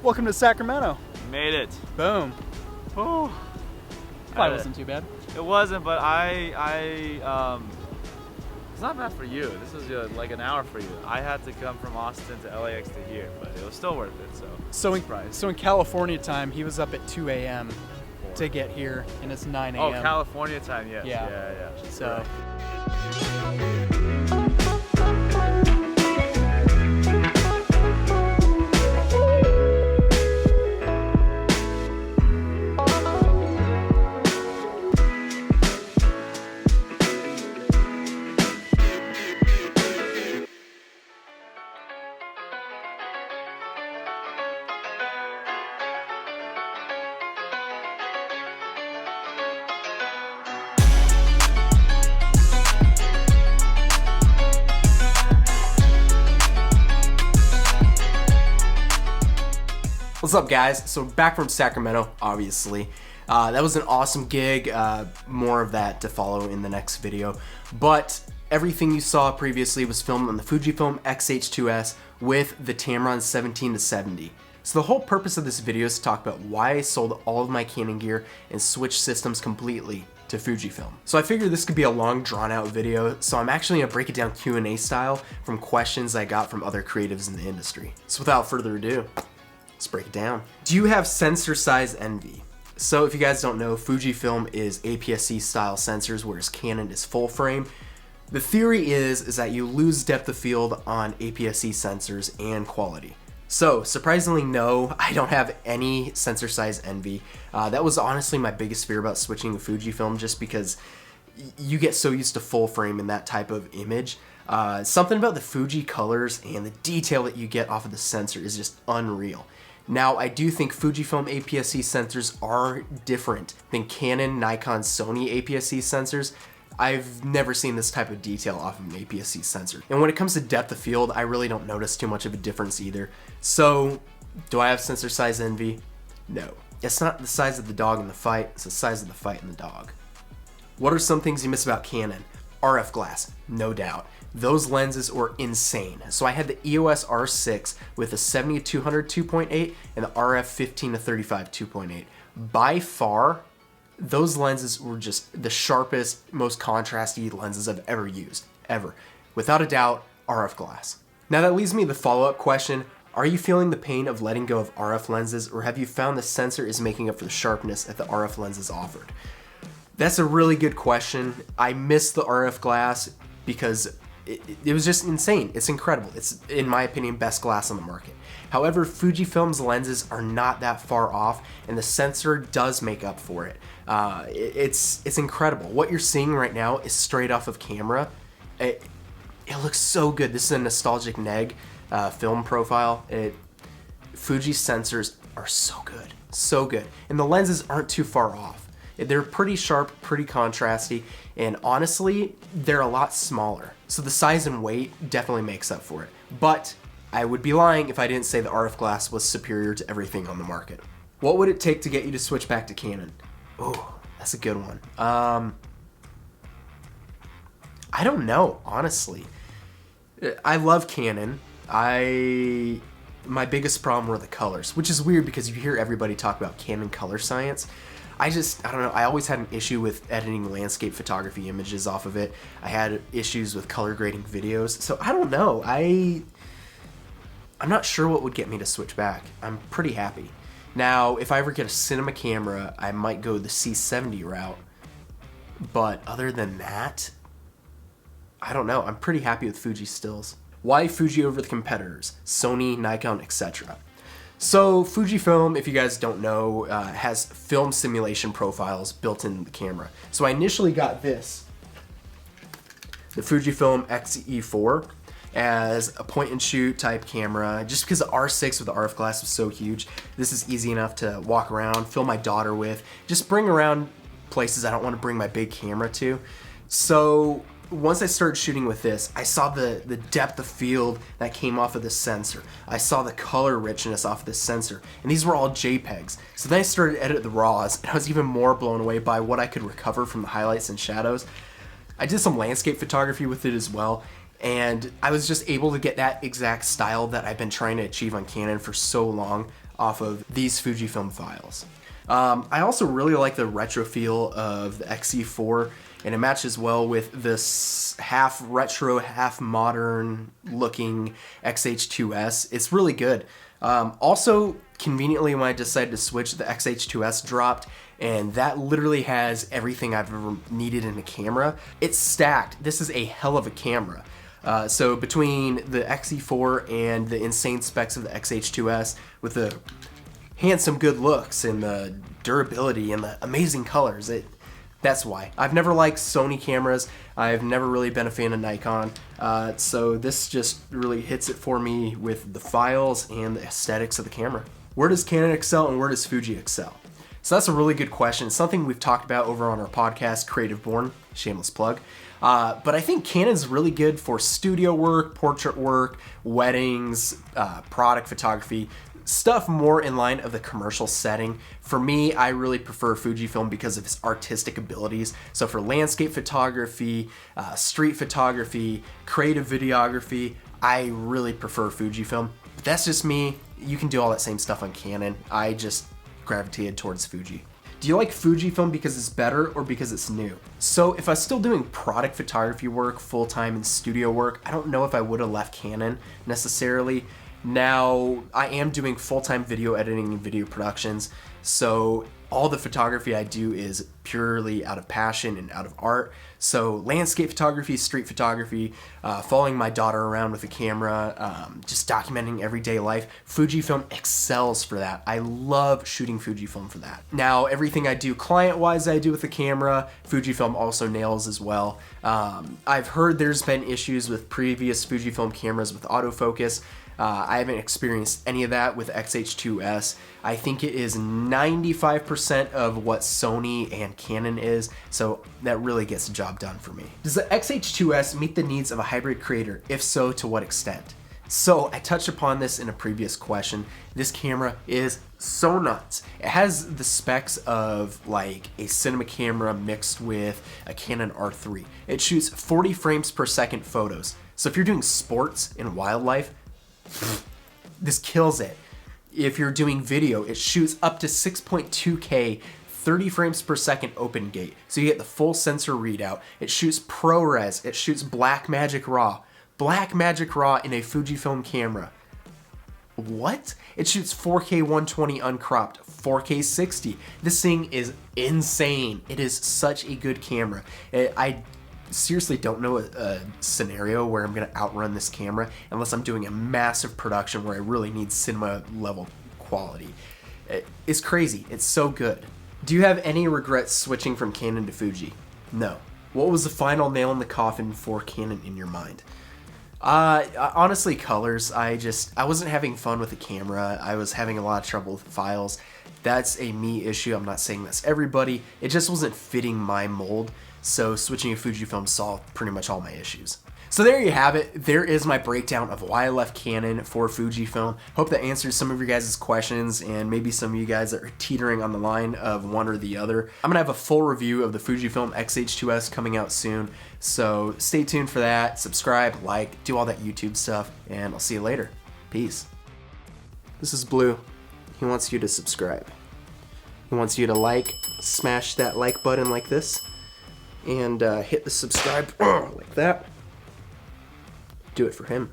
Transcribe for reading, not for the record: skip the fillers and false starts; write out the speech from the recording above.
Welcome to Sacramento. Made it. Boom. Oh, Probably wasn't too bad. It wasn't, but it's not bad for you. This is like an hour for you. I had to come from Austin to LAX to here, but it was still worth it. So in California time, he was up at 2 a.m. to get here, and it's 9 a.m. Oh, California time, yes. Yeah. So. What's up, guys? So back from Sacramento, obviously. That was an awesome gig. More of that to follow in the next video. But everything you saw previously was filmed on the Fujifilm XH2S with the Tamron 17-70. So the whole purpose of this video is to talk about why I sold all of my Canon gear and switched systems completely to Fujifilm. So I figured this could be a long, drawn-out video, so I'm actually going to break it down Q&A style from questions I got from other creatives in the industry. So without further ado, let's break it down. Do you have sensor size envy? So if you guys don't know, Fujifilm is APS-C style sensors, whereas Canon is full frame. The theory is that you lose depth of field on APS-C sensors and quality. So surprisingly, no, I don't have any sensor size envy. That was honestly my biggest fear about switching to Fujifilm, just because you get so used to full frame and that type of image. Something about the Fuji colors and the detail that you get off of the sensor is just unreal. Now, I do think Fujifilm APS-C sensors are different than Canon, Nikon, Sony APS-C sensors. I've never seen this type of detail off of an APS-C sensor. And when it comes to depth of field, I really don't notice too much of a difference either. So, do I have sensor size envy? No. It's not the size of the dog in the fight, it's the size of the fight in the dog. What are some things you miss about Canon? RF glass, no doubt. Those lenses were insane. So I had the EOS R6 with a 70-200 2.8 and the RF 15-35 2.8. By far, those lenses were just the sharpest, most contrasty lenses I've ever used, ever. Without a doubt, RF glass. Now that leaves me to the follow-up question, are you feeling the pain of letting go of RF lenses, or have you found the sensor is making up for the sharpness that the RF lenses offered? That's a really good question. I miss the RF glass because it was just insane. It's incredible. It's, in my opinion, best glass on the market. However, Fujifilm's lenses are not that far off, and the sensor does make up for it. It's incredible. What you're seeing right now is straight off of camera. It looks so good. This is a nostalgic neg film profile. Fuji sensors are so good, so good. And the lenses aren't too far off. They're pretty sharp, pretty contrasty, and honestly, they're a lot smaller. So the size and weight definitely makes up for it. But I would be lying if I didn't say the RF glass was superior to everything on the market. What would it take to get you to switch back to Canon? Oh, that's a good one. I don't know, honestly. I love Canon. My biggest problem were the colors, which is weird because you hear everybody talk about Canon color science. I don't know, I always had an issue with editing landscape photography images off of it. I had issues with color grading videos, so I don't know. I'm not sure what would get me to switch back. I'm pretty happy. Now, if I ever get a cinema camera, I might go the C70 route, but other than that, I don't know. I'm pretty happy with Fuji stills. Why Fuji over the competitors? Sony, Nikon, etc. So Fujifilm, if you guys don't know, has film simulation profiles built in the camera. So I initially got this, the Fujifilm XE4, as a point and shoot type camera, just because the R6 with the RF glass was so huge. This is easy enough to walk around, film my daughter with, just bring around places I don't want to bring my big camera to. So once I started shooting with this, I saw the depth of field that came off of the sensor. I saw the color richness off of this sensor, and these were all JPEGs. So then I started to edit the RAWs, and I was even more blown away by what I could recover from the highlights and shadows. I did some landscape photography with it as well, and I was just able to get that exact style that I've been trying to achieve on Canon for so long. off of these Fujifilm files. I also really like the retro feel of the XE4, and it matches well with this half retro, half modern looking XH2S. It's really good. Also, conveniently, when I decided to switch, the XH2S dropped, and that literally has everything I've ever needed in a camera. It's stacked. This is a hell of a camera. So between the XE4 and the insane specs of the XH2S, with the handsome good looks and the durability and the amazing colors, that's why. I've never liked Sony cameras. I've never really been a fan of Nikon. So this just really hits it for me with the files and the aesthetics of the camera. Where does Canon excel and where does Fuji excel? So that's a really good question. It's something we've talked about over on our podcast, Creative Born, shameless plug. But I think Canon's really good for studio work, portrait work, weddings, product photography, stuff more in line of the commercial setting. For me, I really prefer Fujifilm because of its artistic abilities. So for landscape photography, street photography, creative videography, I really prefer Fujifilm. But that's just me. You can do all that same stuff on Canon. I just gravitated towards Fuji. Do you like Fujifilm because it's better or because it's new? So if I was still doing product photography work full-time and studio work, I don't know if I would have left Canon necessarily. Now, I am doing full-time video editing and video productions, so all the photography I do is purely out of passion and out of art. So landscape photography, street photography, following my daughter around with a camera, just documenting everyday life. Fujifilm excels for that. I love shooting Fujifilm for that. Now, everything I do client-wise I do with the camera, Fujifilm also nails as well. I've heard there's been issues with previous Fujifilm cameras with autofocus. I haven't experienced any of that with XH2S. I think it is 95% of what Sony and Canon is, so that really gets the job done for me. Does the XH2S meet the needs of a hybrid creator? If so, to what extent? So I touched upon this in a previous question. This camera is so nuts. It has the specs of like a cinema camera mixed with a Canon R3. It shoots 40 frames per second photos. So if you're doing sports and wildlife, this kills it. If you're doing video, it shoots up to 6.2K, 30 frames per second open gate. So you get the full sensor readout. It shoots ProRes. It shoots Blackmagic RAW. Blackmagic RAW in a Fujifilm camera. What? It shoots 4K 120 uncropped, 4K 60. This thing is insane. It is such a good camera. I seriously don't know a scenario where I'm going to outrun this camera unless I'm doing a massive production where I really need cinema level quality. It's crazy. It's so good. Do you have any regrets switching from Canon to Fuji? No. What was the final nail in the coffin for Canon in your mind? Honestly, colors. I wasn't having fun with the camera. I was having a lot of trouble with files. That's a me issue. I'm not saying that's everybody. It just wasn't fitting my mold. So switching to Fujifilm solved pretty much all my issues. So there you have it. There is my breakdown of why I left Canon for Fujifilm. Hope that answers some of your guys' questions and maybe some of you guys that are teetering on the line of one or the other. I'm gonna have a full review of the Fujifilm XH2S coming out soon. So stay tuned for that. Subscribe, like, do all that YouTube stuff, and I'll see you later. Peace. This is Blue. He wants you to subscribe. He wants you to like, smash that like button like this, and hit the subscribe like that. Do it for him.